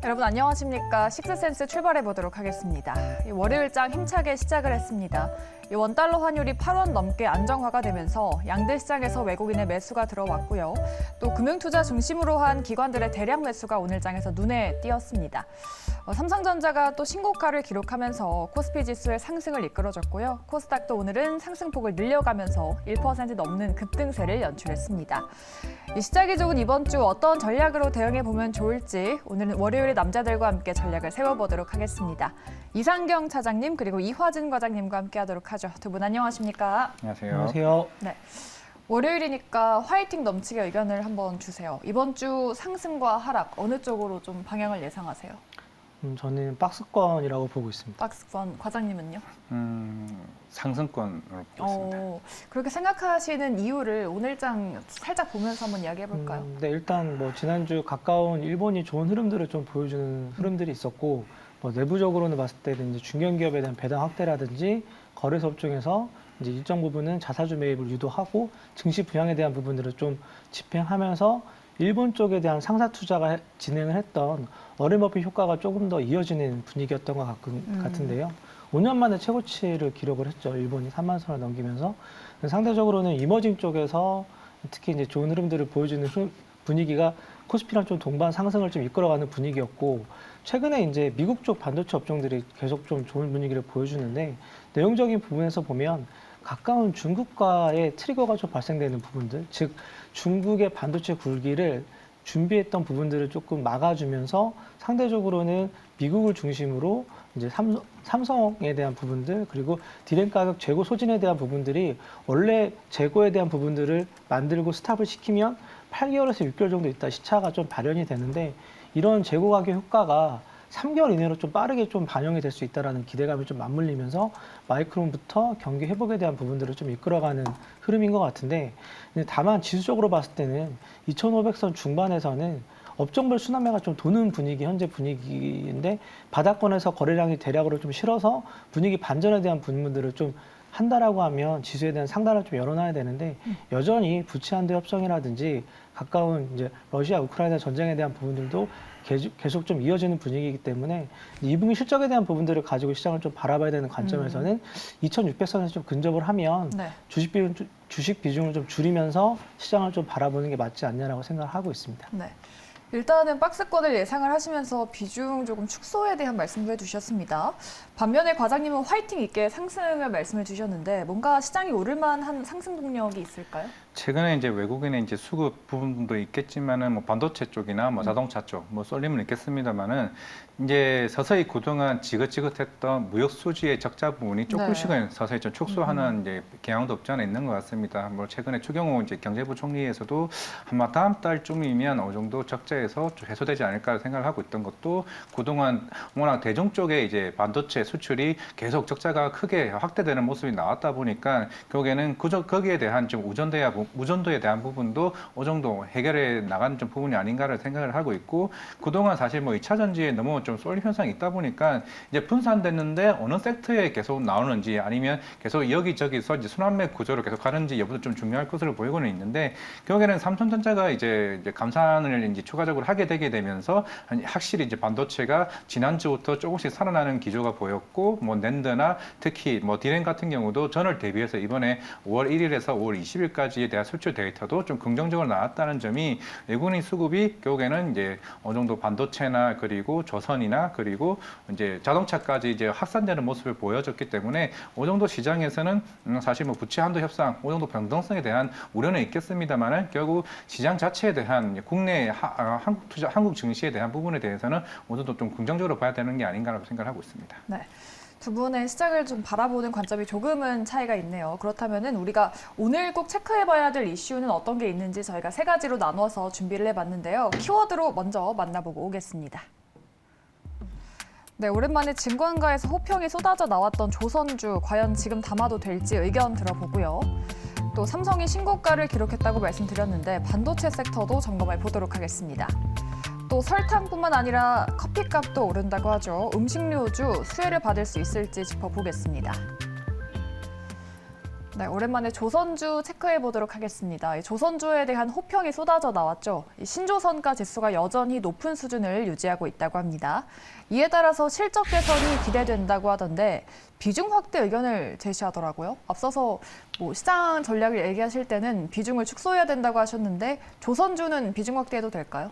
여러분 안녕하십니까? 식스센스 출발해 보도록 하겠습니다. 월요일장 힘차게 시작을 했습니다. 원달러 환율이 8원 넘게 안정화가 되면서 양대 시장에서 외국인의 매수가 들어왔고요. 또 금융투자 중심으로 한 기관들의 대량 매수가 오늘 장에서 눈에 띄었습니다. 삼성전자가 또 신고가를 기록하면서 코스피 지수의 상승을 이끌어줬고요. 코스닥도 오늘은 상승폭을 늘려가면서 1% 넘는 급등세를 연출했습니다. 시작이 좋은 이번 주 어떤 전략으로 대응해보면 좋을지 오늘은 월요일에 남자들과 함께 전략을 세워보도록 하겠습니다. 이상경 차장님 그리고 이화진 과장님과 함께하도록 하죠. 두 분 안녕하십니까? 안녕하세요. 안녕하세요. 네. 월요일이니까 화이팅 넘치게 의견을 한번 주세요. 이번 주 상승과 하락 어느 쪽으로 좀 방향을 예상하세요? 저는 박스권이라고 보고 있습니다. 박스권 과장님은요? 상승권으로 보고 있습니다. 그렇게 생각하시는 이유를 오늘장 살짝 보면서 한번 이야기해 볼까요? 네, 일단 뭐 지난주 가까운 일본이 좋은 흐름들을 좀 보여주는 흐름들이 있었고, 뭐 내부적으로는 봤을 때는 이제 중견기업에 대한 배당 확대라든지 거래소 업종에서 이제 일정 부분은 자사주 매입을 유도하고 증시 부양에 대한 부분들을 좀 집행하면서 일본 쪽에 대한 상사 투자가 진행을 했던 워렌 버핏 효과가 조금 더 이어지는 분위기였던 것 같은데요. 5년 만에 최고치를 기록을 했죠. 일본이 3만 선을 넘기면서 상대적으로는 이머징 쪽에서 특히 이제 좋은 흐름들을 보여주는 분위기가 코스피랑 좀 동반 상승을 좀 이끌어가는 분위기였고, 최근에 이제 미국 쪽 반도체 업종들이 계속 좀 좋은 분위기를 보여주는데, 내용적인 부분에서 보면 가까운 중국과의 트리거가 좀 발생되는 부분들, 즉 중국의 반도체 굴기를 준비했던 부분들을 조금 막아주면서 상대적으로는 미국을 중심으로 이제 삼성에 대한 부분들, 그리고 디램 가격 재고 소진에 대한 부분들이 원래 재고에 대한 부분들을 만들고 스탑을 시키면 8개월에서 6개월 정도 있다 시차가 좀 발현이 되는데, 이런 재고 가격 효과가 3개월 이내로 좀 빠르게 좀 반영이 될 수 있다는 기대감이 좀 맞물리면서 마이크론부터 경기 회복에 대한 부분들을 좀 이끌어가는 흐름인 것 같은데, 다만 지수적으로 봤을 때는 2,500선 중반에서는 업종별 순환매가 좀 도는 분위기, 현재 분위기인데, 바닥권에서 거래량이 대략으로 좀 실어서 분위기 반전에 대한 부분들을 좀 한다라고 하면 지수에 대한 상단을 좀 열어놔야 되는데, 여전히 부채 한도 협정이라든지 가까운 이제 러시아 우크라이나 전쟁에 대한 부분들도 계속 좀 이어지는 분위기이기 때문에 2분기 실적에 대한 부분들을 가지고 시장을 좀 바라봐야 되는 관점에서는 2,600선에서 좀 근접을 하면 네. 주식 비중을 좀 줄이면서 시장을 좀 바라보는 게 맞지 않냐라고 생각을 하고 있습니다. 네. 일단은 박스권을 예상을 하시면서 비중 조금 축소에 대한 말씀도 해주셨습니다. 반면에 과장님은 화이팅 있게 상승을 말씀해 주셨는데 뭔가 시장이 오를 만한 상승 동력이 있을까요? 최근에 이제 외국인의 이제 수급 부분도 있겠지만은 뭐 반도체 쪽이나 뭐 자동차 쪽 뭐 쏠림은 있겠습니다만은 이제 서서히 그동안 지긋지긋했던 무역 수지의 적자 부분이 조금씩은 서서히 좀 축소하는 이제 경향도 없지 않아 있는 것 같습니다. 뭐 최근에 추경호 이제 경제부 총리에서도 아마 다음 달쯤이면 어느 정도 적자에서 좀 해소되지 않을까 생각을 하고 있던 것도, 그동안 워낙 대중 쪽에 이제 반도체 수출이 계속 적자가 크게 확대되는 모습이 나왔다 보니까 결국에는 거기에 대한 좀 우전도에 대한 부분도 어느 정도 해결해 나가는 좀 부분이 아닌가를 생각을 하고 있고, 그동안 사실 뭐 2차 전지에 너무 좀 쏠림 현상이 있다 보니까 이제 분산됐는데 어느 섹터에 계속 나오는지 아니면 계속 여기저기서 이제 순환매 구조로 계속 가는지 여부도 좀 중요할 것으로 보이고는 있는데, 결국에는 삼성전자가 이제 감산을 이제 추가적으로 하게 되게 되면서 확실히 이제 반도체가 지난주부터 조금씩 살아나는 기조가 보였고, 뭐 낸드나 특히 뭐 디램 같은 경우도 전월 대비해서 이번에 5월 1일에서 5월 20일까지에 대한 수출 데이터도 좀 긍정적으로 나왔다는 점이 외국인 수급이 결국에는 이제 어느 정도 반도체나 그리고 조선이나 그리고 이제 자동차까지 이제 확산되는 모습을 보여줬기 때문에 어느 정도 시장에서는 사실 뭐 부채 한도 협상, 어느 정도 변동성에 대한 우려는 있겠습니다만은 결국 시장 자체에 대한 국내 한국 증시에 대한 부분에 대해서는 어느 정도 좀 긍정적으로 봐야 되는 게 아닌가라고 생각을 하고 있습니다. 네. 두 분의 시작을 좀 바라보는 관점이 조금은 차이가 있네요. 그렇다면은 우리가 오늘 꼭 체크해봐야 될 이슈는 어떤 게 있는지 저희가 세 가지로 나누어서 준비를 해봤는데요. 키워드로 먼저 만나보고 오겠습니다. 네, 오랜만에 증권가에서 호평이 쏟아져 나왔던 조선주, 과연 지금 담아도 될지 의견 들어보고요. 또 삼성이 신고가를 기록했다고 말씀드렸는데 반도체 섹터도 점검해 보도록 하겠습니다. 또 설탕뿐만 아니라 커피값도 오른다고 하죠. 음식료주 수혜를 받을 수 있을지 짚어보겠습니다. 네, 오랜만에 조선주 체크해 보도록 하겠습니다. 이 조선주에 대한 호평이 쏟아져 나왔죠. 이 신조선가 지수가 여전히 높은 수준을 유지하고 있다고 합니다. 이에 따라서 실적 개선이 기대된다고 하던데 비중 확대 의견을 제시하더라고요. 앞서서 시장 전략을 얘기하실 때는 비중을 축소해야 된다고 하셨는데 조선주는 비중 확대해도 될까요?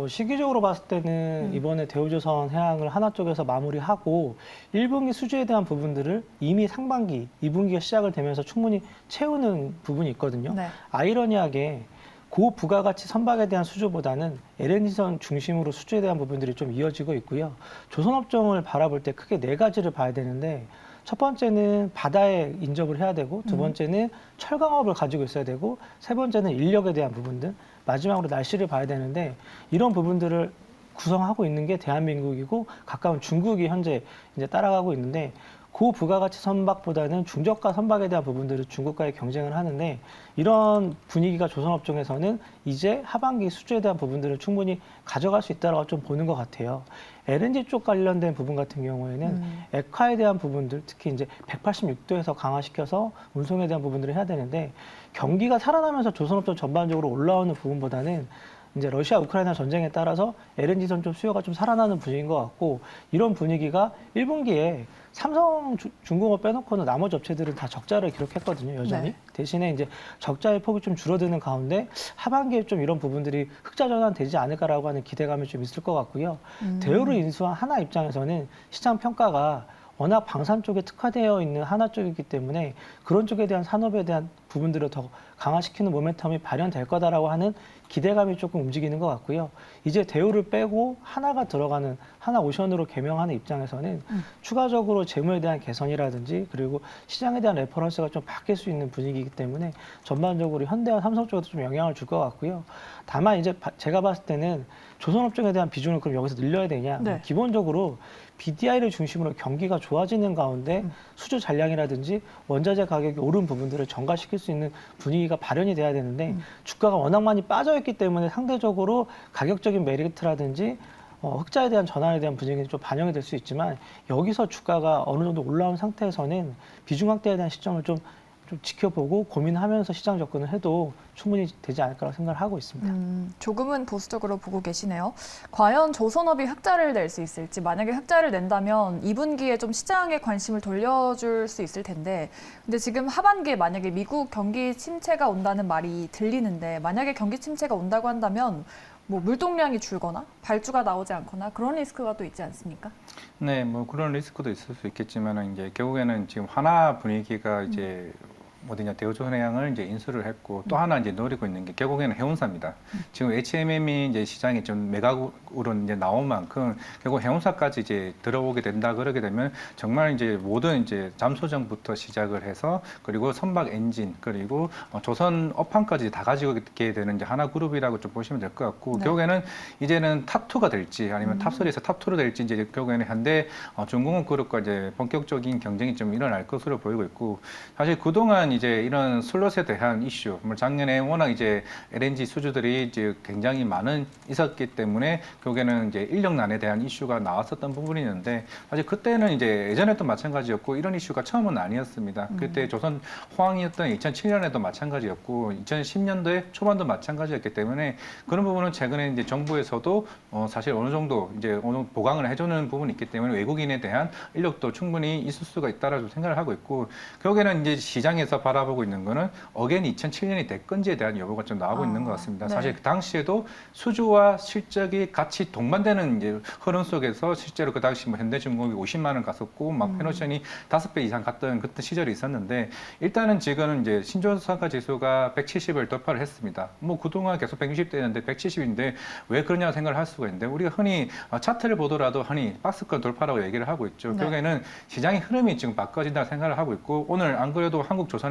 시기적으로 봤을 때는 이번에 대우조선 해양을 하나 쪽에서 마무리하고 1분기 수주에 대한 부분들을 이미 상반기, 2분기가 시작을 되면서 충분히 채우는 부분이 있거든요. 네. 아이러니하게 고부가가치 선박에 대한 수주보다는 LNG선 중심으로 수주에 대한 부분들이 좀 이어지고 있고요. 조선업종을 바라볼 때 크게 네 가지를 봐야 되는데 첫 번째는 바다에 인접을 해야 되고 두 번째는 철강업을 가지고 있어야 되고 세 번째는 인력에 대한 부분들 마지막으로 날씨를 봐야 되는데 이런 부분들을 구성하고 있는 게 대한민국이고 가까운 중국이 현재 이제 따라가고 있는데 고부가가치 선박보다는 중저가 선박에 대한 부분들을 중국과의 경쟁을 하는데 이런 분위기가 조선업종에서는 이제 하반기 수주에 대한 부분들을 충분히 가져갈 수 있다고 좀 보는 것 같아요. LNG 쪽 관련된 부분 같은 경우에는 액화에 대한 부분들 특히 이제 186도에서 강화시켜서 운송에 대한 부분들을 해야 되는데 경기가 살아나면서 조선업종 전반적으로 올라오는 부분보다는 이제 러시아 우크라이나 전쟁에 따라서 LNG선 좀 수요가 좀 살아나는 분위기인 것 같고 이런 분위기가 1분기에 삼성 중공업 빼놓고는 나머지 업체들은 다 적자를 기록했거든요, 여전히. 네. 대신에 이제 적자의 폭이 좀 줄어드는 가운데 하반기에 좀 이런 부분들이 흑자 전환되지 않을까라고 하는 기대감이 좀 있을 것 같고요. 대우를 인수한 하나 입장에서는 시장 평가가 워낙 방산 쪽에 특화되어 있는 하나 쪽이기 때문에 그런 쪽에 대한 산업에 대한 부분들을 더 강화시키는 모멘텀이 발현될 거다라고 하는 기대감이 조금 움직이는 것 같고요. 이제 대우를 빼고 하나가 들어가는 하나오션으로 개명하는 입장에서는 추가적으로 재무에 대한 개선이라든지 그리고 시장에 대한 레퍼런스가 좀 바뀔 수 있는 분위기이기 때문에 전반적으로 현대와 삼성 쪽에도 좀 영향을 줄 것 같고요. 다만 이제 제가 봤을 때는 조선업종에 대한 비중을 그럼 여기서 늘려야 되냐? 네. 기본적으로 BDI를 중심으로 경기가 좋아지는 가운데 수주 잔량이라든지 원자재 가격이 오른 부분들을 전가시킬 수 있는 분위기가 발현이 돼야 되는데 주가가 워낙 많이 빠져있기 때문에 상대적으로 가격적인 메리트라든지 흑자에 대한 전환에 대한 분위기는 좀 반영이 될 수 있지만 여기서 주가가 어느 정도 올라온 상태에서는 비중 확대에 대한 시점을 좀 지켜보고 고민하면서 시장 접근을 해도 충분히 되지 않을까라고 생각을 하고 있습니다. 조금은 보수적으로 보고 계시네요. 과연 조선업이 흑자를 낼 수 있을지, 만약에 흑자를 낸다면 2분기에 좀 시장에 관심을 돌려줄 수 있을 텐데, 근데 지금 하반기에 만약에 미국 경기 침체가 온다는 말이 들리는데, 만약에 경기 침체가 온다고 한다면 물동량이 줄거나 발주가 나오지 않거나 그런 리스크가 또 있지 않습니까? 네, 그런 리스크도 있을 수 있겠지만은 이제 결국에는 지금 하나 분위기가 이제 어디냐 대우조선해양을 이제 인수를 했고 또 하나 이제 노리고 있는 게 결국에는 해운사입니다. 지금 HMM이 이제 시장에 좀 매각으로 이제 나온 만큼 결국 해운사까지 이제 들어오게 된다 그러게 되면 정말 이제 모든 이제 잠수정부터 시작을 해서 그리고 선박 엔진 그리고 조선 업황까지 다 가지고 있게 되는 이제 하나 그룹이라고 좀 보시면 될 것 같고 네. 결국에는 이제는 탑2가 될지 아니면 탑3에서 탑2로 될지 이제 결국에는 현대 중공업 그룹과 이제 본격적인 경쟁이 좀 일어날 것으로 보이고 있고 사실 그동안 이제 이런 슬롯에 대한 이슈, 작년에 워낙 이제 LNG 수주들이 이제 굉장히 많은 있었기 때문에 결국에는 이제 인력난에 대한 이슈가 나왔었던 부분이 있는데 사실 그때는 이제 예전에도 마찬가지였고 이런 이슈가 처음은 아니었습니다. 그때 조선 호황이었던 2007년에도 마찬가지였고 2010년도에 초반도 마찬가지였기 때문에 그런 부분은 최근에 이제 정부에서도 사실 어느 정도 이제 어느 정도 보강을 해주는 부분이 있기 때문에 외국인에 대한 인력도 충분히 있을 수가 있다라고 생각을 하고 있고 결국에는 이제 시장에서 바라보고 있는 거는 어게인 2007년이 될 건지에 대한 여부가 좀 나오고 있는 것 같습니다. 네. 사실 그 당시에도 수주와 실적이 같이 동반되는 이제 흐름 속에서 실제로 그 당시 현대중공업이 50만 원 갔었고 막 페노션이 5배 이상 갔던 그때 시절이 있었는데 일단은 지금은 이제 신조선가 지수가 170을 돌파를 했습니다. 그동안 계속 160대였는데 170인데 왜 그러냐 생각을 할 수가 있는데 우리가 흔히 차트를 보더라도 흔히 박스권 돌파라고 얘기를 하고 있죠. 네. 결국에는 시장의 흐름이 지금 바꿔진다고 생각을 하고 있고 오늘 안 그래도 한국조선해양에서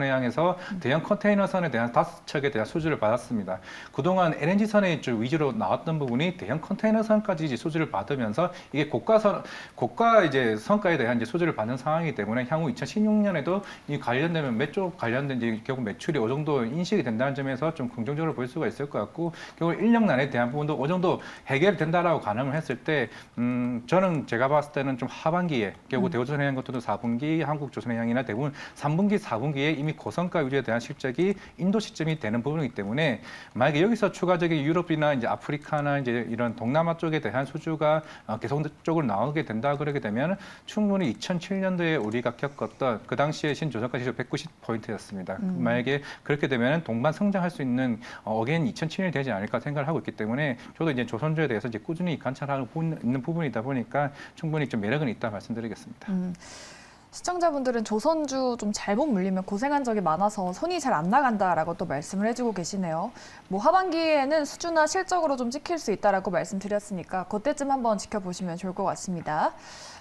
대형 컨테이너선에 대한 5척에 대한 수주를 받았습니다. 그동안 LNG선에 위주로 나왔던 부분이 대형 컨테이너선까지 이제 수주를 받으면서 이게 고가 이제 성과에 대한 이제 수주를 받는 상황이기 때문에 향후 2016년에도 이 관련되면 몇 쪽 관련된 이제 결국 매출이 어느 정도 인식이 된다는 점에서 좀 긍정적으로 볼 수가 있을 것 같고 결국 인력난에 대한 부분도 어느 정도 해결된다라고 가늠을 했을 때 저는 제가 봤을 때는 좀 하반기에 결국 대우조선해양 같은 것도 4분기, 한국조선해양이나 대부분 3분기, 4분기에 이미 이미 고성가 위주에 대한 실적이 인도 시점이 되는 부분이기 때문에 만약에 여기서 추가적인 유럽이나 이제 아프리카나 이제 이런 동남아 쪽에 대한 수주가 계속적으로 나오게 된다 그러게 되면 충분히 2007년도에 우리가 겪었던 그 당시에 신조선가 지수 190포인트였습니다. 만약에 그렇게 되면 동반 성장할 수 있는 어게인 2007년이 되지 않을까 생각을 하고 있기 때문에 저도 이제 조선주에 대해서 이제 꾸준히 관찰하고 있는 부분이다 보니까 충분히 좀 매력은 있다 말씀드리겠습니다. 시청자분들은 조선주 좀 잘못 물리면 고생한 적이 많아서 손이 잘 안 나간다라고 또 말씀을 해주고 계시네요. 뭐 하반기에는 수주나 실적으로 좀 찍힐 수 있다라고 말씀드렸으니까 그때쯤 한번 지켜보시면 좋을 것 같습니다.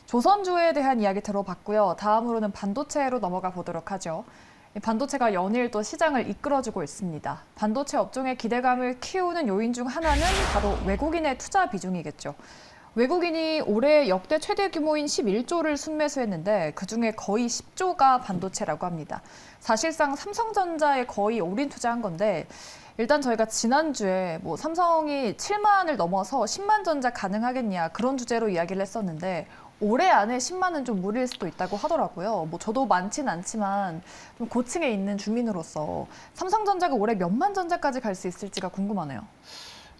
조선주에 대한 이야기 들어봤고요. 다음으로는 반도체로 넘어가 보도록 하죠. 이 반도체가 연일 또 시장을 이끌어주고 있습니다. 반도체 업종의 기대감을 키우는 요인 중 하나는 바로 외국인의 투자 비중이겠죠. 외국인이 올해 역대 최대 규모인 11조를 순매수했는데 그중에 거의 10조가 반도체라고 합니다. 사실상 삼성전자에 거의 올인 투자한 건데 일단 저희가 지난주에 뭐 삼성이 7만을 넘어서 10만 전자 가능하겠냐 그런 주제로 이야기를 했었는데 올해 안에 10만은 좀 무리일 수도 있다고 하더라고요. 뭐 저도 많진 않지만 좀 고층에 있는 주민으로서 삼성전자가 올해 몇만 전자까지 갈 수 있을지가 궁금하네요.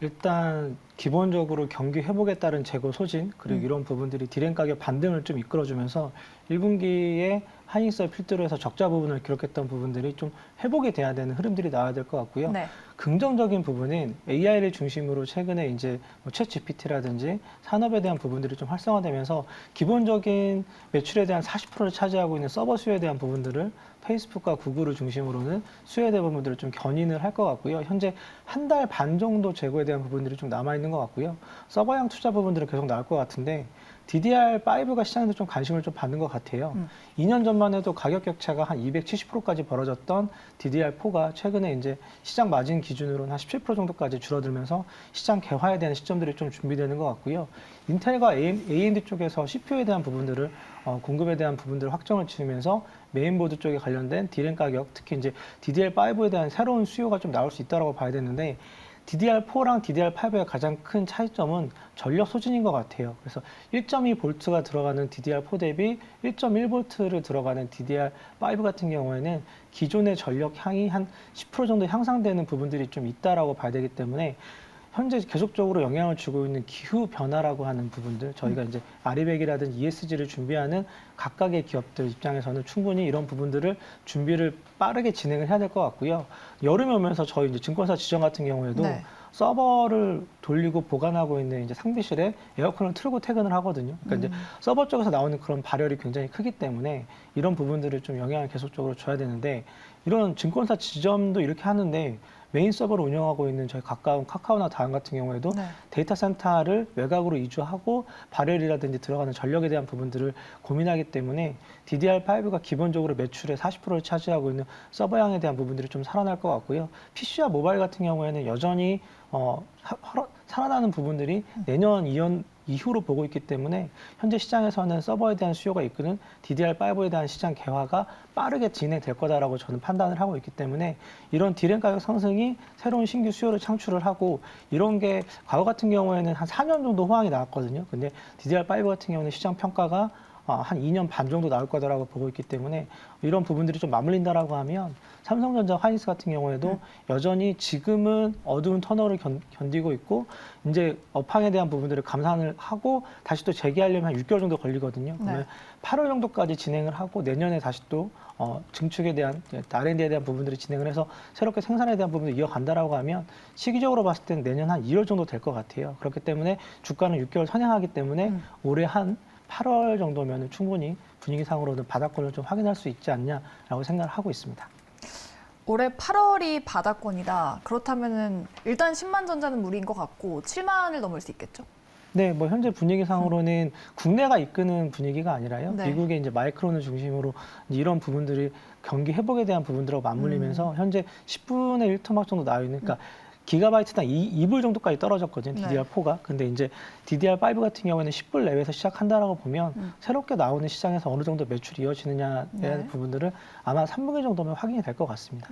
일단 기본적으로 경기 회복에 따른 재고 소진 그리고 이런 부분들이 디램 가격 반등을 좀 이끌어주면서 1분기에 하이닉스를 필두로 해서 적자 부분을 기록했던 부분들이 좀 회복이 돼야 되는 흐름들이 나와야 될 것 같고요. 네. 긍정적인 부분은 AI를 중심으로 최근에 이제 챗 GPT라든지 산업에 대한 부분들이 좀 활성화되면서 기본적인 매출에 대한 40%를 차지하고 있는 서버 수요에 대한 부분들을 페이스북과 구글을 중심으로는 수요에 대한 부분들을 좀 견인을 할 것 같고요. 현재 한 달 반 정도 재고에 대한 부분들이 좀 남아있는 것 같고요. 서버형 투자 부분들은 계속 나올 것 같은데 DDR5가 시장에서 좀 관심을 좀 받는 것 같아요. 2년 전만 해도 가격 격차가 한 270%까지 벌어졌던 DDR4가 최근에 이제 시장 마진 기준으로는 한 17% 정도까지 줄어들면서 시장 개화에 대한 시점들이 좀 준비되는 것 같고요. 인텔과 AMD 쪽에서 CPU에 대한 부분들을 공급에 대한 부분들을 확정을 지으면서 메인보드 쪽에 관련된 디램 가격, 특히 이제 DDR5에 대한 새로운 수요가 좀 나올 수 있다고 봐야 되는데 DDR4랑 DDR5의 가장 큰 차이점은 전력 소진인 것 같아요. 그래서 1.2V가 들어가는 DDR4 대비 1.1V를 들어가는 DDR5 같은 경우에는 기존의 전력 향이 한 10% 정도 향상되는 부분들이 좀 있다라고 봐야 되기 때문에 현재 계속적으로 영향을 주고 있는 기후 변화라고 하는 부분들, 저희가 이제 아리백이라든지 ESG를 준비하는 각각의 기업들 입장에서는 충분히 이런 부분들을 준비를 빠르게 진행을 해야 될 것 같고요. 여름이 오면서 저희 이제 증권사 지점 같은 경우에도 네. 서버를 돌리고 보관하고 있는 이제 상비실에 에어컨을 틀고 퇴근을 하거든요. 그러니까 이제 서버 쪽에서 나오는 그런 발열이 굉장히 크기 때문에 이런 부분들을 좀 영향을 계속적으로 줘야 되는데 이런 증권사 지점도 이렇게 하는데 메인 서버를 운영하고 있는 저희 가까운 카카오나 다음 같은 경우에도 네. 데이터 센터를 외곽으로 이주하고 발열이라든지 들어가는 전력에 대한 부분들을 고민하기 때문에 DDR5가 기본적으로 매출의 40%를 차지하고 있는 서버향에 대한 부분들이 좀 살아날 것 같고요. PC와 모바일 같은 경우에는 여전히 살아나는 부분들이 내년 2년 이후로 보고 있기 때문에 현재 시장에서는 서버에 대한 수요가 이끄는 DDR5에 대한 시장 개화가 빠르게 진행될 거다라고 저는 판단을 하고 있기 때문에 이런 디램 가격 상승이 새로운 신규 수요를 창출을 하고 이런 게 과거 같은 경우에는 한 4년 정도 호황이 나왔거든요. 근데 DDR5 같은 경우는 시장 평가가 한 2년 반 정도 나올 거다라고 보고 있기 때문에 이런 부분들이 좀 맞물린다라고 하면 삼성전자, 하이닉스 같은 경우에도 여전히 지금은 어두운 터널을 견디고 있고 이제 업황에 대한 부분들을 감산을 하고 다시 또 재개하려면 한 6개월 정도 걸리거든요. 그러면 8월 정도까지 진행을 하고 내년에 다시 또 증축에 대한 R&D에 대한 부분들이 진행을 해서 새롭게 생산에 대한 부분을 이어간다라고 하면 시기적으로 봤을 때는 내년 한 2월 정도 될 것 같아요. 그렇기 때문에 주가는 6개월 선행하기 때문에 올해 한 8월 정도면 충분히 분위기상으로는 바닥권을 좀 확인할 수 있지 않냐라고 생각을 하고 있습니다. 올해 8월이 바닥권이다. 그렇다면은 일단 10만 전자는 무리인 것 같고 7만을 넘을 수 있겠죠? 네, 뭐 현재 분위기상으로는 국내가 이끄는 분위기가 아니라요. 네. 미국의 이제 마이크론을 중심으로 이런 부분들이 경기 회복에 대한 부분들하고 맞물리면서 현재 10분의 1 토막 정도 나와 있는 그러니까 기가바이트당 2불 정도까지 떨어졌거든요, DDR4가. 근데 이제 DDR5 같은 경우에는 10불 내외에서 시작한다라고 보면 새롭게 나오는 시장에서 어느 정도 매출이 이어지느냐에 대한 부분들을 아마 3분기 정도면 확인이 될 것 같습니다.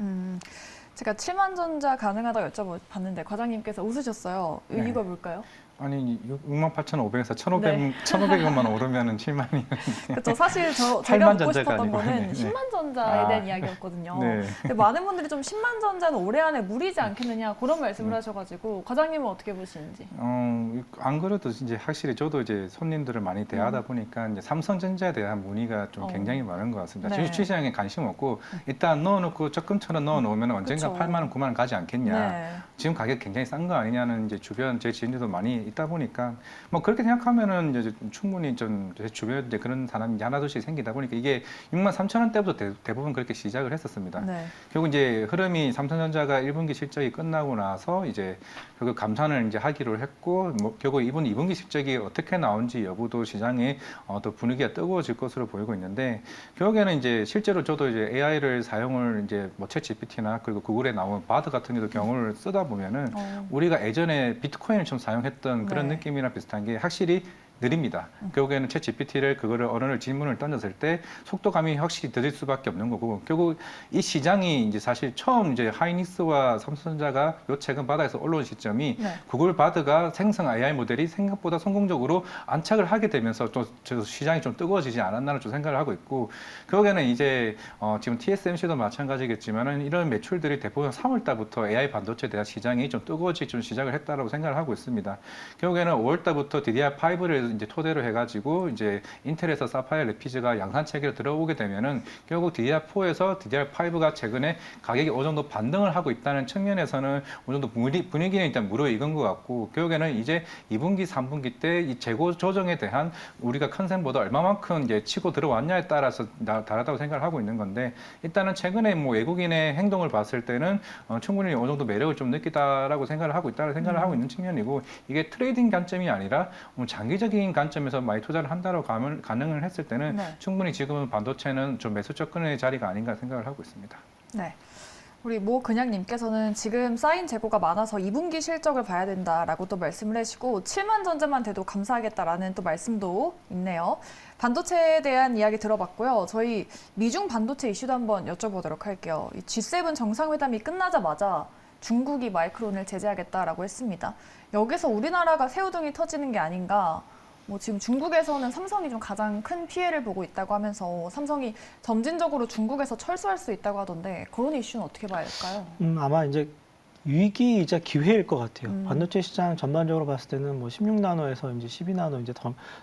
제가 7만 전자 가능하다고 여쭤봤는데 과장님께서 웃으셨어요. 이유가 뭘까요? 아니 68,500에서 1,500, 네. 1,500원만 오르면은 7만이. 그렇죠. 사실 제가 8만 묻고 전자가 싶었던 아니고. 거는 네. 10만 전자에 아. 대한 이야기였거든요. 네. 근데 많은 분들이 좀 10만 전자는 올해 안에 무리지 않겠느냐 그런 말씀을 하셔가지고 과장님은 어떻게 보시는지? 안 그래도 이제 확실히 저도 이제 손님들을 많이 대하다 보니까 이제 삼성전자에 대한 문의가 좀 굉장히 많은 것 같습니다. 네. 주시장에 관심 없고 일단 넣어놓고 적금처럼 넣어놓으면 언젠가 그쵸. 8만 원, 9만 원 가지 않겠냐. 네. 지금 가격 굉장히 싼 거 아니냐는 이제 주변 제 지인들도 많이 있다 보니까 뭐 그렇게 생각하면은 이제 충분히 좀 제 주변에 이제 그런 사람이 이제 하나둘씩 생기다 보니까 이게 63,000원대부터 대부분 그렇게 시작을 했었습니다. 네. 결국 이제 흐름이 삼성전자가 1분기 실적이 끝나고 나서 이제 결국 감산을 이제 하기로 했고 뭐 결국 이번 2분기 실적이 어떻게 나온지 여부도 시장에 더 분위기가 뜨거워질 것으로 보이고 있는데 결국에는 이제 실제로 저도 이제 AI를 사용을 이제 뭐 챗GPT나 그리고 구글에 나온 바드 같은 데도 경우를 쓰다 보면은 우리가 예전에 비트코인을 좀 사용했던 그런 네. 느낌이랑 비슷한 게 확실히 느립니다. 결국에는 챗 GPT를 그거를 어느 질문을 던졌을 때 속도감이 확실히 더딜 수밖에 없는 거고 결국 이 시장이 이제 사실 처음 이제 하이닉스와 삼성전자가 요 최근 바닥에서 올라온 시점이 네. 구글 바드가 생성 AI 모델이 생각보다 성공적으로 안착을 하게 되면서 또 저 시장이 좀 뜨거워지지 않았나를 좀 생각을 하고 있고 결국에는 이제 지금 TSMC도 마찬가지겠지만은 이런 매출들이 대부분 3월 달부터 AI 반도체에 대한 시장이 좀 뜨거워지기 좀 시작을 했다라고 생각을 하고 있습니다. 결국에는 5월 달부터 DDR5를 이제 토대로 해가지고 이제 인텔에서 사파이어 레피즈가 양산 체계로 들어오게 되면은 결국 DDR4에서 DDR5가 최근에 가격이 어느 정도 반등을 하고 있다는 측면에서는 어느 정도 분위기는 일단 무르익은 것 같고 결국에는 이제 2분기, 3분기 때 이 재고 조정에 대한 우리가 컨센보다 얼마만큼 이제 치고 들어왔냐에 따라서 다르다고 생각을 하고 있는 건데 일단은 최근에 뭐 외국인의 행동을 봤을 때는 충분히 어느 정도 매력을 좀 느끼다라고 생각을 하고 있다는 생각을 하고 있는 측면이고 이게 트레이딩 관점이 아니라 장기적인 관점에서 많이 투자를 한다고 가능을 했을 때는 네. 충분히 지금은 반도체는 좀 매수 접근의 자리가 아닌가 생각을 하고 있습니다. 네. 우리 모 그냥님께서는 지금 쌓인 재고가 많아서 2분기 실적을 봐야 된다라고 또 말씀을 하시고 7만 전자만 돼도 감사하겠다라는 또 말씀도 있네요. 반도체에 대한 이야기 들어봤고요. 저희 미중 반도체 이슈도 한번 여쭤보도록 할게요. 이 G7 정상회담이 끝나자마자 중국이 마이크론을 제재하겠다라고 했습니다. 여기서 우리나라가 새우등이 터지는 게 아닌가. 뭐 지금 중국에서는 삼성이 좀 가장 큰 피해를 보고 있다고 하면서 삼성이 점진적으로 중국에서 철수할 수 있다고 하던데 그런 이슈는 어떻게 봐야 할까요? 아마 이제 위기이자 기회일 것 같아요. 반도체 시장 전반적으로 봤을 때는 뭐 16나노에서 이제 12나노 이제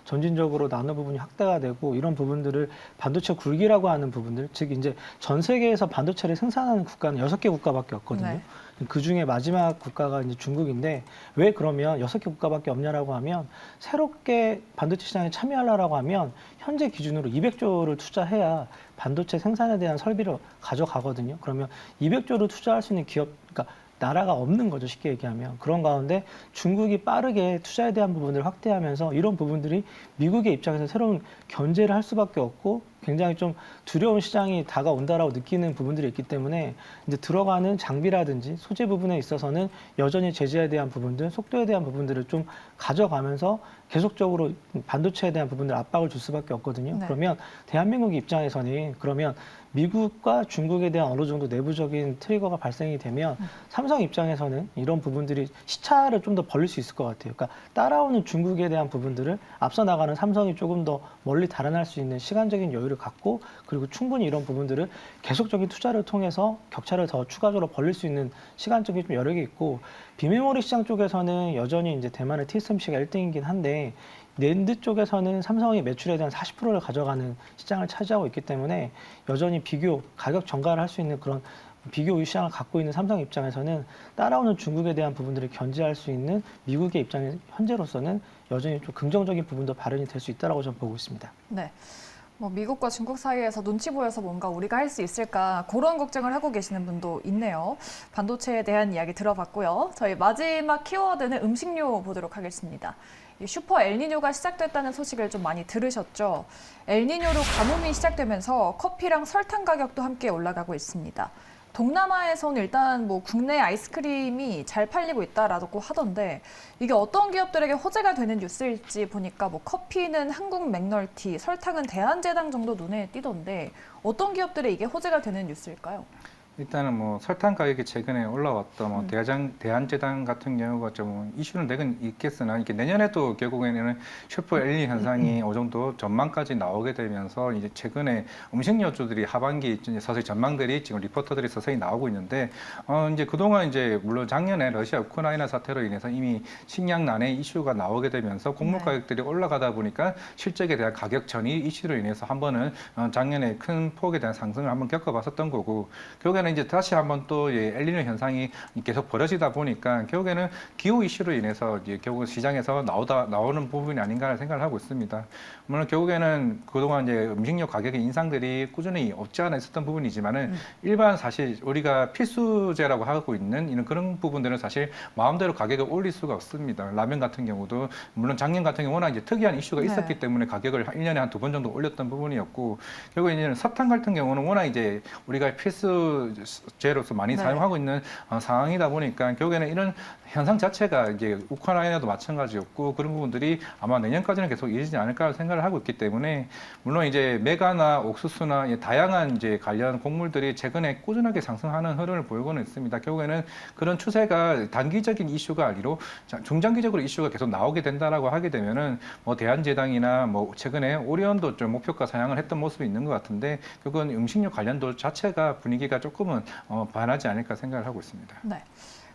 점진적으로 나노 부분이 확대가 되고 이런 부분들을 반도체 굴기라고 하는 부분들, 즉 이제 전 세계에서 반도체를 생산하는 국가는 6개 국가밖에 없거든요. 네. 그 중에 마지막 국가가 이제 중국인데 왜 그러면 6개 국가밖에 없냐라고 하면 새롭게 반도체 시장에 참여하려고 하면 현재 기준으로 200조를 투자해야 반도체 생산에 대한 설비를 가져가거든요. 그러면 200조를 투자할 수 있는 기업, 그러니까 나라가 없는 거죠, 쉽게 얘기하면. 그런 가운데 중국이 빠르게 투자에 대한 부분을 확대하면서 이런 부분들이 미국의 입장에서 새로운 견제를 할 수밖에 없고 굉장히 좀 두려운 시장이 다가온다라고 느끼는 부분들이 있기 때문에 이제 들어가는 장비라든지 소재 부분에 있어서는 여전히 제재에 대한 부분들, 속도에 대한 부분들을 좀 가져가면서 계속적으로 반도체에 대한 부분들 압박을 줄 수밖에 없거든요. 네. 그러면 대한민국 입장에서는 그러면 미국과 중국에 대한 어느 정도 내부적인 트리거가 발생이 되면 삼성 입장에서는 이런 부분들이 시차를 좀 더 벌릴 수 있을 것 같아요. 그러니까 따라오는 중국에 대한 부분들을 앞서 나가는 삼성이 조금 더 멀리 달아날 수 있는 시간적인 여유를 갖고 그리고 충분히 이런 부분들을 계속적인 투자를 통해서 격차를 더 추가적으로 벌릴 수 있는 시간적인 좀 여력이 있고 비메모리 시장 쪽에서는 여전히 이제 대만의 TSMC가 1등이긴 한데 낸드 쪽에서는 삼성이 매출에 대한 40%를 가져가는 시장을 차지하고 있기 때문에 여전히 가격 전가를 할 수 있는 그런 비교 시장을 갖고 있는 삼성 입장에서는 따라오는 중국에 대한 부분들을 견제할 수 있는 미국의 입장에 현재로서는 여전히 좀 긍정적인 부분도 발현이 될 수 있다고 저는 보고 있습니다. 네. 뭐 미국과 중국 사이에서 눈치 보여서 뭔가 우리가 할 수 있을까 그런 걱정을 하고 계시는 분도 있네요. 반도체에 대한 이야기 들어봤고요. 저희 마지막 키워드는 음식료 보도록 하겠습니다. 슈퍼 엘니뇨가 시작됐다는 소식을 좀 많이 들으셨죠? 엘니뇨로 가뭄이 시작되면서 커피랑 설탕 가격도 함께 올라가고 있습니다. 동남아에서는 일단 뭐 국내 아이스크림이 잘 팔리고 있다라고 하던데 이게 어떤 기업들에게 호재가 되는 뉴스일지 보니까 뭐 커피는 한국 맥널티, 설탕은 대한제당 정도 눈에 띄던데 어떤 기업들에 이게 호재가 되는 뉴스일까요? 일단은 뭐 설탕 가격이 최근에 올라왔던 뭐 대한제당 같은 경우가 좀 이슈는 되긴 있겠으나 이게 내년에도 결국에는 슈퍼 엘니뇨 현상이 어느 정도 전망까지 나오게 되면서 이제 최근에 음식료주들이 하반기 이제 서서히 전망들이 지금 리포터들이 서서히 나오고 있는데 이제 그동안 이제 물론 작년에 러시아 우크라이나 사태로 인해서 이미 식량난의 이슈가 나오게 되면서 곡물 네. 가격들이 올라가다 보니까 실적에 대한 가격 전이 이슈로 인해서 한 번은 작년에 큰 폭에 대한 상승을 한번 겪어봤었던 거고 결국에는 이제 다시 한번 또 엘니뇨 현상이 계속 벌어지다 보니까 결국에는 기후 이슈로 인해서 이제 결국 시장에서 나오는 부분이 아닌가 생각을 하고 있습니다. 물론 결국에는 그동안 이제 음식료 가격의 인상들이 꾸준히 없지 않아 있었던 부분이지만은 일반 사실 우리가 필수제라고 하고 있는 이런 그런 부분들은 사실 마음대로 가격을 올릴 수가 없습니다. 라면 같은 경우도 물론 작년 같은 경우 워낙 이제 특이한 이슈가 네. 있었기 때문에 가격을 1년에 한 2번 정도 올렸던 부분이었고 결국 이제 설탕 같은 경우는 워낙 이제 우리가 필수제로서 많이 네. 사용하고 있는 상황이다 보니까 결국에는 이런 현상 자체가 이제 우크라이나도 마찬가지였고 그런 부분들이 아마 내년까지는 계속 이어지지 않을까 생각을 하고 있기 때문에 물론 이제 메가나 옥수수나 다양한 이제 관련 곡물들이 최근에 꾸준하게 상승하는 흐름을 보이고는 있습니다. 결국에는 그런 추세가 단기적인 이슈가 아니로 중장기적으로 이슈가 계속 나오게 된다라고 하게 되면은 뭐 대한제당이나 뭐 최근에 오리온도 좀 목표가 상향을 했던 모습이 있는 것 같은데 그건 음식료 관련도 자체가 분위기가 조금은 반하지 않을까 생각을 하고 있습니다. 네.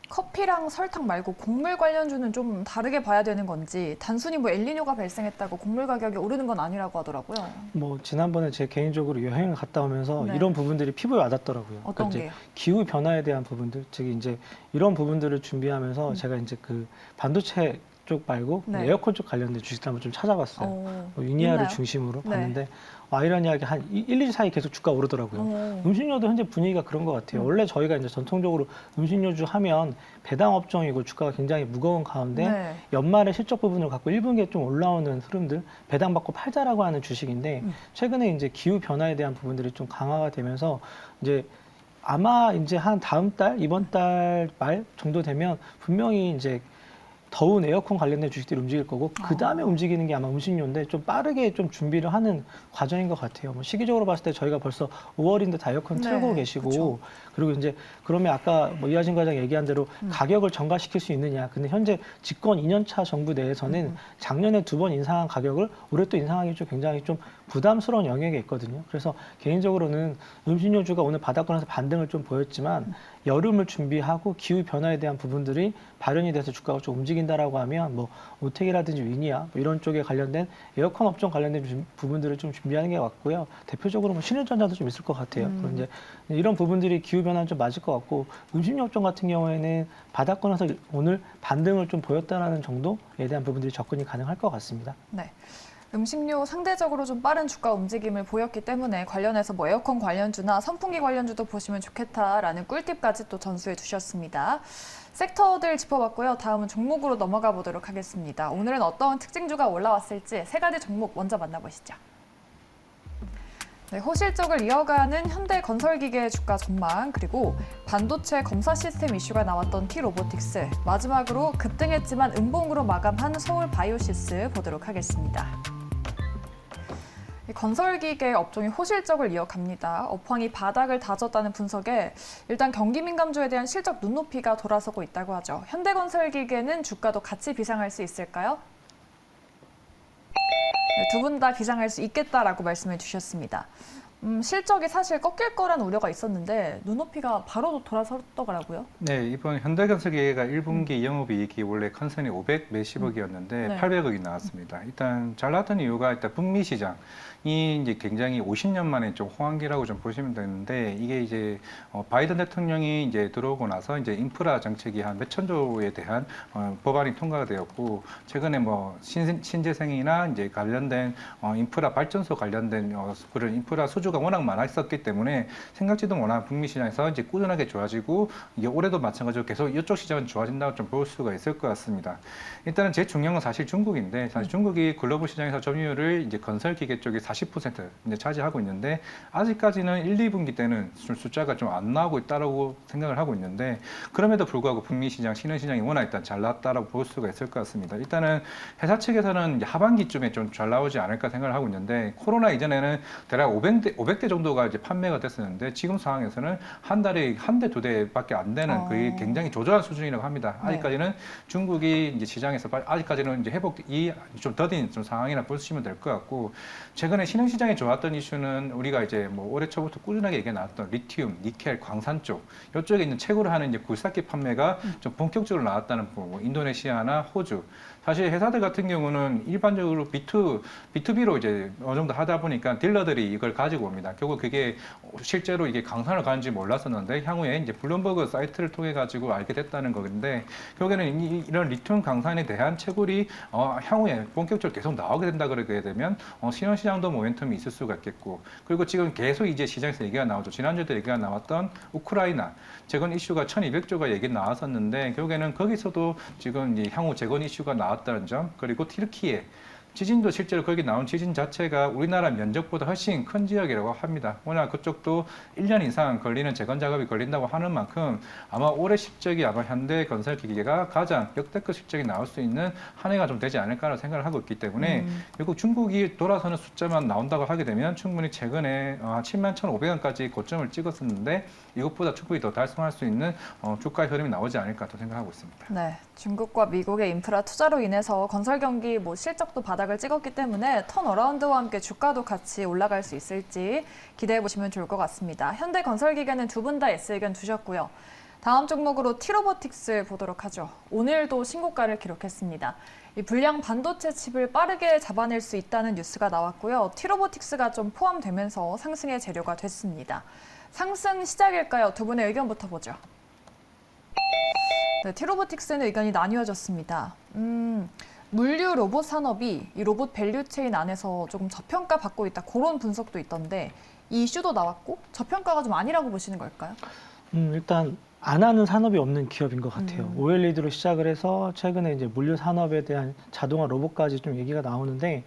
커피랑 설탕 말고 곡물 관련주는 좀 다르게 봐야 되는 건지 단순히 뭐 엘니뇨가 발생했다고 곡물 가격이 오르는 건 아니라고 하더라고요. 뭐 지난번에 제 개인적으로 여행을 갔다 오면서 네. 이런 부분들이 피부에 와닿더라고요. 어떤 이제 게요? 기후 변화에 대한 부분들, 즉 이제 이런 부분들을 준비하면서 제가 이제 그 반도체 쪽 말고 네. 에어컨 쪽 관련된 주식들 한번 좀 찾아봤어요. 뭐 유니아를 있나요? 중심으로 네. 봤는데 아이러니하게 한 1, 2주 사이 계속 주가 오르더라고요. 음식료도 현재 분위기가 그런 것 같아요. 원래 저희가 이제 전통적으로 음식료주 하면 배당 업종이고 주가가 굉장히 무거운 가운데 네. 연말에 실적 부분을 갖고 1분기에 좀 올라오는 흐름들 배당 받고 팔자라고 하는 주식인데 최근에 이제 기후 변화에 대한 부분들이 좀 강화가 되면서 이제 아마 이제 한 다음 달 이번 달 말 정도 되면 분명히 이제 더운 에어컨 관련된 주식들이 움직일 거고 그 다음에 움직이는 게 아마 음식료인데 좀 빠르게 좀 준비를 하는 과정인 것 같아요. 뭐 시기적으로 봤을 때 저희가 벌써 5월인데 다 에어컨 네, 틀고 계시고 그쵸. 그리고 이제 그러면 아까 뭐 이하진 과장 얘기한 대로 가격을 전가시킬 수 있느냐. 근데 현재 집권 2년차 정부 내에서는 작년에 2번 인상한 가격을 올해 또 인상하기 좀 굉장히 좀 부담스러운 영역에 있거든요. 그래서 개인적으로는 음식료주가 오늘 바닥권에서 반등을 좀 보였지만 여름을 준비하고 기후 변화에 대한 부분들이 발현이 돼서 주가가 좀 움직인다라고 하면 뭐 오텍이라든지 위니아 뭐 이런 쪽에 관련된 에어컨 업종 관련된 부분들을 좀 준비하는 게 맞고요. 대표적으로 뭐 신일전자도 좀 있을 것 같아요. 그럼 이제 이런 부분들이 기후 변화는 좀 맞을 것 같고 음식료 업종 같은 경우에는 바닥권에서 오늘 반등을 좀 보였다라는 정도에 대한 부분들이 접근이 가능할 것 같습니다. 네. 음식료 상대적으로 좀 빠른 주가 움직임을 보였기 때문에 관련해서 뭐 에어컨 관련주나 선풍기 관련주도 보시면 좋겠다라는 꿀팁까지 또 전수해 주셨습니다. 섹터들 짚어봤고요. 다음은 종목으로 넘어가 보도록 하겠습니다. 오늘은 어떤 특징주가 올라왔을지 세 가지 종목 먼저 만나보시죠. 네, 호실적을 이어가는 현대건설기계 주가 전망, 그리고 반도체 검사 시스템 이슈가 나왔던 T로보틱스, 마지막으로 급등했지만 음봉으로 마감한 서울바이오시스 보도록 하겠습니다. 건설기계 업종이 호실적을 이어갑니다. 업황이 바닥을 다졌다는 분석에 일단 경기 민감주에 대한 실적 눈높이가 돌아서고 있다고 하죠. 현대건설기계는 주가도 같이 비상할 수 있을까요? 두 분 다 비상할 수 있겠다라고 말씀해 주셨습니다. 실적이 사실 꺾일 거라는 우려가 있었는데 눈높이가 바로 돌아섰더라고요. 네, 이번 현대건설기계가 1분기 영업이익이 원래 컨센이 500 몇십억이었는데 네. 800억이 나왔습니다. 일단 잘 나왔던 이유가 일단 북미 시장이 이제 굉장히 50년 만에 좀 호황기라고 좀 보시면 되는데 이게 이제 바이든 대통령이 이제 들어오고 나서 이제 인프라 정책이 한 몇천 조에 대한 법안이 통과가 되었고 최근에 뭐 신재생이나 이제 관련된 인프라 발전소 관련된 그런 인프라 수주가 워낙 많았었기 때문에 생각지도 못한 북미 시장에서 이제 꾸준하게 좋아지고 이게 올해도 마찬가지로 계속 이쪽 시장은 좋아진다고 좀 볼 수가 있을 것 같습니다. 일단은 제일 중요한 건 사실 중국인데 사실 중국이 글로벌 시장에서 점유율을 이제 건설기계 쪽이 40% 이제 차지하고 있는데 아직까지는 1, 2분기 때는 숫자가 좀 안 나오고 있다라고 생각을 하고 있는데 그럼에도 불구하고 북미 시장, 신흥시장이 워낙 일단 잘 나왔다라고 볼 수가 있을 것 같습니다. 일단은 회사 측에서는 이제 하반기쯤에 좀 잘 나오지 않을까 생각을 하고 있는데 코로나 이전에는 대략 500대 정도가 이제 판매가 됐었는데 지금 상황에서는 한 달에 한 대, 두 대밖에 안 되는 거의 굉장히 조조한 수준이라고 합니다. 네. 아직까지는 중국이 이제 시장에서 아직까지는 이제 회복이 좀 더딘 좀 상황이라 보시면 될 것 같고 최근에 신흥시장이 좋았던 이슈는 우리가 이제 뭐 올해 초부터 꾸준하게 얘기 나왔던 리튬, 니켈, 광산 쪽 이쪽에 있는 채굴을 하는 이제 굴삭기 판매가 좀 본격적으로 나왔다는 부분, 뭐 인도네시아나 호주. 사실 회사들 같은 경우는 일반적으로 B2B로 이제 어느 정도 하다 보니까 딜러들이 이걸 가지고 옵니다. 결국 그게 실제로 이게 강산을 가는지 몰랐었는데 향후에 이제 블룸버그 사이트를 통해 가지고 알게 됐다는 건데 결국에는 이런 리튬 강산에 대한 채굴이 향후에 본격적으로 계속 나오게 된다 그러게 되면 신흥시장도 모멘텀이 있을 수가 있겠고 그리고 지금 계속 이제 시장에서 얘기가 나오죠. 지난주에도 얘기가 나왔던 우크라이나 재건 이슈가 1,200조가 얘기 나왔었는데 결국에는 거기서도 지금 이제 향후 재건 이슈가 나왔다는 점 그리고 튀르키예 지진도 실제로 거기 나온 지진 자체가 우리나라 면적보다 훨씬 큰 지역이라고 합니다. 워낙 그쪽도 1년 이상 걸리는 재건 작업이 걸린다고 하는 만큼 아마 올해 실적이 아마 현대건설기계가 가장 역대급 실적이 나올 수 있는 한 해가 좀 되지 않을까라는 생각을 하고 있기 때문에 결국 중국이 돌아서는 숫자만 나온다고 하게 되면 충분히 최근에 71,500원까지 고점을 찍었었는데 이것보다 충분히 더 달성할 수 있는 주가 흐름이 나오지 않을까 또 생각하고 있습니다. 네, 중국과 미국의 인프라 투자로 인해서 건설 경기 실적도 바닥을 찍었기 때문에 턴어라운드와 함께 주가도 같이 올라갈 수 있을지 기대해 보시면 좋을 것 같습니다. 현대건설기계는 두 분 다 S의견 주셨고요. 다음 종목으로 T로보틱스 보도록 하죠. 오늘도 신고가를 기록했습니다. 이 불량 반도체 칩을 빠르게 잡아낼 수 있다는 뉴스가 나왔고요. T로보틱스가 좀 포함되면서 상승의 재료가 됐습니다. 상승 시작일까요? 두 분의 의견부터 보죠. 네, T로보틱스는 의견이 나뉘어졌습니다. 물류 로봇 산업이 이 로봇 밸류체인 안에서 조금 저평가 받고 있다. 그런 분석도 있던데 이 이슈도 나왔고 저평가가 좀 아니라고 보시는 걸까요? 일단 안 하는 산업이 없는 기업인 것 같아요. OLED로 시작을 해서 최근에 이제 물류 산업에 대한 자동화 로봇까지 좀 얘기가 나오는데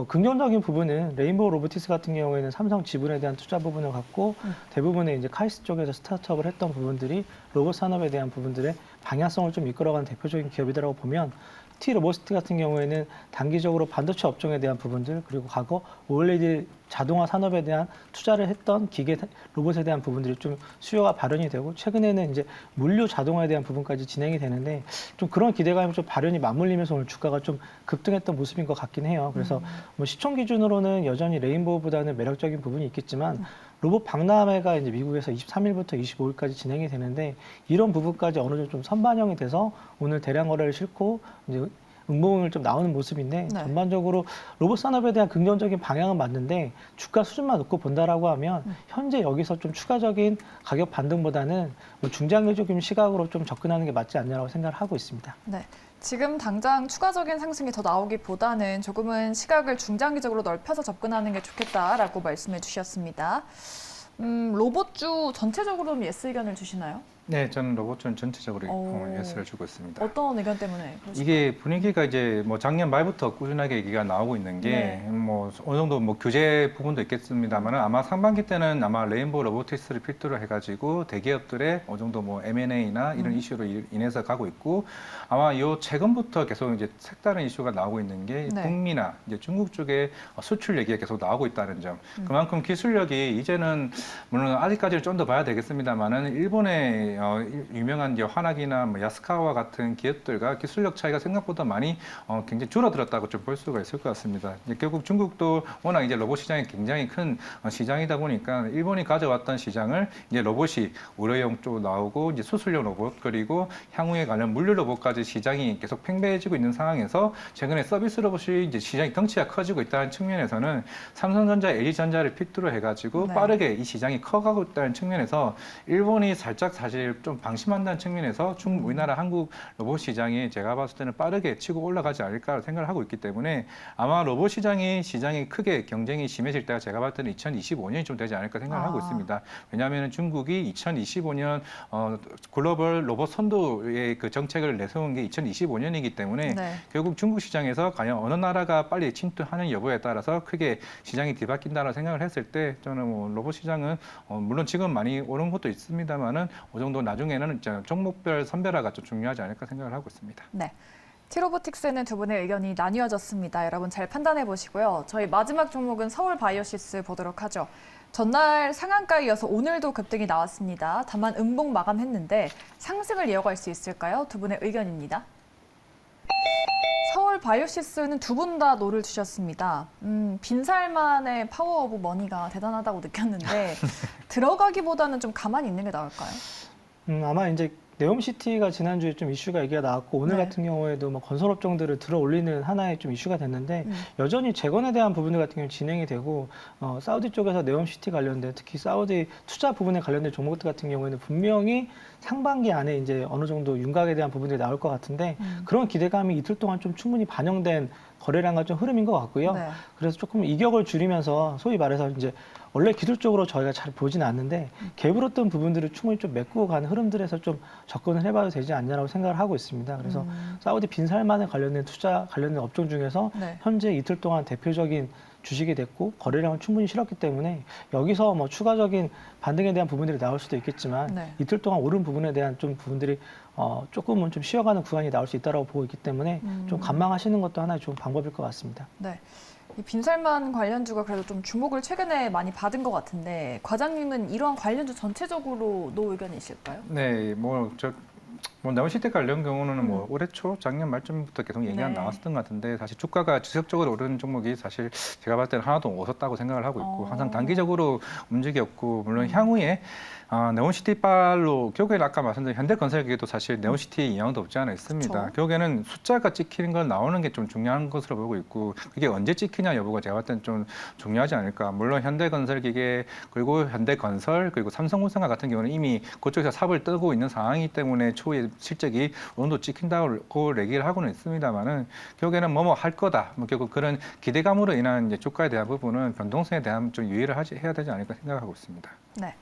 긍정적인 부분은 레인보우 로보틱스 같은 경우에는 삼성 지분에 대한 투자 부분을 갖고 대부분의 이제 카이스트 쪽에서 스타트업을 했던 부분들이 로봇 산업에 대한 부분들의 방향성을 좀 이끌어가는 대표적인 기업이라고 보면 T로보틱스 같은 경우에는 단기적으로 반도체 업종에 대한 부분들 그리고 과거 OLED 자동화 산업에 대한 투자를 했던 기계 로봇에 대한 부분들이 좀 수요가 발현이 되고 최근에는 이제 물류 자동화에 대한 부분까지 진행이 되는데 좀 그런 기대감이 좀 발현이 맞물리면서 오늘 주가가 좀 급등했던 모습인 것 같긴 해요. 그래서 뭐 시총 기준으로는 여전히 레인보우보다는 매력적인 부분이 있겠지만 로봇 박람회가 이제 미국에서 23일부터 25일까지 진행이 되는데 이런 부분까지 어느 정도 좀 선반영이 돼서 오늘 대량 거래를 싣고 이제 응봉을 좀 나오는 모습인데 네. 전반적으로 로봇 산업에 대한 긍정적인 방향은 맞는데 주가 수준만 놓고 본다라고 하면 현재 여기서 좀 추가적인 가격 반등보다는 뭐 중장기적인 시각으로 좀 접근하는 게 맞지 않냐라고 생각을 하고 있습니다. 네. 지금 당장 추가적인 상승이 더 나오기보다는 조금은 시각을 중장기적으로 넓혀서 접근하는 게 좋겠다라고 말씀해 주셨습니다. 로봇주 전체적으로는 예스 의견을 주시나요? 네, 저는 로봇은 전체적으로 오. 예스를 주고 있습니다. 어떤 의견 때문에 그러실까요? 이게 분위기가 이제 뭐 작년 말부터 꾸준하게 얘기가 나오고 있는 게 네. 뭐 어느 정도 뭐 규제 부분도 있겠습니다만은 아마 상반기 때는 아마 레인보우 로보틱스를 필두로 해가지고 대기업들의 어느 정도 뭐 M&A나 이런 이슈로 인해서 가고 있고 아마 요 최근부터 계속 이제 색다른 이슈가 나오고 있는 게 네. 북미나 이제 중국 쪽에 수출 얘기가 계속 나오고 있다는 점. 그만큼 기술력이 이제는 물론 아직까지는 좀 더 봐야 되겠습니다만은 일본의 유명한 이제 화나기나 뭐 야스카와 같은 기업들과 기술력 차이가 생각보다 많이 굉장히 줄어들었다고 좀 볼 수가 있을 것 같습니다. 이제 결국 중국도 워낙 이제 로봇 시장이 굉장히 큰 시장이다 보니까 일본이 가져왔던 시장을 이제 로봇이 의료용 쪽 나오고 이제 수술용 로봇 그리고 향후에 관련 물류 로봇까지 시장이 계속 팽배해지고 있는 상황에서 최근에 서비스 로봇이 이제 시장이 덩치가 커지고 있다는 측면에서는 삼성전자, LG전자를 필두로 해가지고 네. 빠르게 이 시장이 커가고 있다는 측면에서 일본이 살짝 사실 좀 방심한다는 측면에서 우리나라 한국 로봇 시장이 제가 봤을 때는 빠르게 치고 올라가지 않을까 생각을 하고 있기 때문에 아마 로봇 시장이 크게 경쟁이 심해질 때가 제가 봤을 때는 2025년이 좀 되지 않을까 생각을 하고 있습니다. 왜냐하면 중국이 2025년 글로벌 로봇 선도의 그 정책을 내세운 게 2025년이기 때문에 네. 결국 중국 시장에서 과연 어느 나라가 빨리 침투하는 여부에 따라서 크게 시장이 뒤바뀐다고 생각을 했을 때 저는 뭐 로봇 시장은 물론 지금 많이 오른 것도 있습니다만은 어느 정도 나중에는 종목별 선별화가 좀 중요하지 않을까 생각을 하고 있습니다. 네. 티로보틱스는 두 분의 의견이 나뉘어졌습니다. 여러분 잘 판단해 보시고요. 저희 마지막 종목은 서울 바이오시스 보도록 하죠. 전날 상한가에 이어서 오늘도 급등이 나왔습니다. 다만 음봉 마감했는데 상승을 이어갈 수 있을까요? 두 분의 의견입니다. 서울 바이오시스는 두 분 다 노를 주셨습니다. 빈살만의 파워 오브 머니가 대단하다고 느꼈는데 들어가기보다는 좀 가만히 있는 게 나을까요? 아마 이제 네옴시티가 지난주에 좀 이슈가 얘기가 나왔고 오늘 네. 같은 경우에도 뭐 건설업종들을 들어 올리는 하나의 좀 이슈가 됐는데 여전히 재건에 대한 부분들 같은 경우 진행이 되고 사우디 쪽에서 네옴시티 관련된 특히 사우디 투자 부분에 관련된 종목들 같은 경우에는 분명히 상반기 안에 이제 어느 정도 윤곽에 대한 부분들이 나올 것 같은데 그런 기대감이 이틀 동안 좀 충분히 반영된 거래량과 좀 흐름인 것 같고요. 네. 그래서 조금 이격을 줄이면서 소위 말해서 이제 원래 기술적으로 저희가 잘 보지는 않는데 갭으로 부분들을 충분히 좀 메꾸고 가는 흐름들에서 좀 접근을 해봐도 되지 않냐라고 생각을 하고 있습니다. 그래서 사우디 빈살만에 관련된 투자 관련된 업종 중에서 네. 현재 이틀 동안 대표적인 주식이 됐고 거래량은 충분히 실었기 때문에 여기서 뭐 추가적인 반등에 대한 부분들이 나올 수도 있겠지만 네. 이틀 동안 오른 부분에 대한 좀 부분들이 조금은 좀 쉬어가는 구간이 나올 수 있다고 보고 있기 때문에 좀 관망하시는 것도 하나의 좋은 방법일 것 같습니다. 네. 이 빈살만 관련주가 그래도 좀 주목을 최근에 많이 받은 것 같은데 과장님은 이러한 관련주 전체적으로 노 의견이실까요? 네, 네옴시티 관련 경우는 뭐 올해 초 작년 말쯤부터 계속 얘기가 네. 나왔었던 것 같은데 사실 주가가 지속적으로 오르는 종목이 사실 제가 봤을 때는 하나도 없었다고 생각을 하고 있고 항상 단기적으로 움직였고 물론 향후에 네옴시티빨로 결국에는 아까 말씀드린 현대건설기도 사실 네옴시티 영향도 없지 않아 있습니다. 그렇죠. 결국에는 숫자가 찍히는 걸 나오는 게 좀 중요한 것으로 보고 있고 그게 언제 찍히냐 여부가 제가 봤을 때는 좀 중요하지 않을까. 물론 현대건설기계 그리고 현대건설 그리고 삼성물산과 같은 경우는 이미 그쪽에서 삽을 뜨고 있는 상황이기 때문에 초에 실적이 어느 정도 찍힌다고 얘기를 하고는 있습니다만은 결국에는 뭐뭐 할 거다. 뭐 결국 그런 기대감으로 인한 이제 주가에 대한 부분은 변동성에 대한 좀 유의를 해야 되지 않을까 생각하고 있습니다. 네.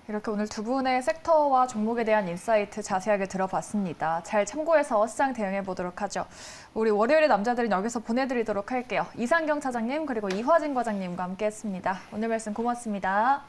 이렇게 오늘 두 분의 섹터와 종목에 대한 인사이트 자세하게 들어봤습니다. 잘 참고해서 시장 대응해 보도록 하죠. 우리 월요일의 남자들은 여기서 보내드리도록 할게요. 이상경 차장님 그리고 이화진 과장님과 함께했습니다. 오늘 말씀 고맙습니다.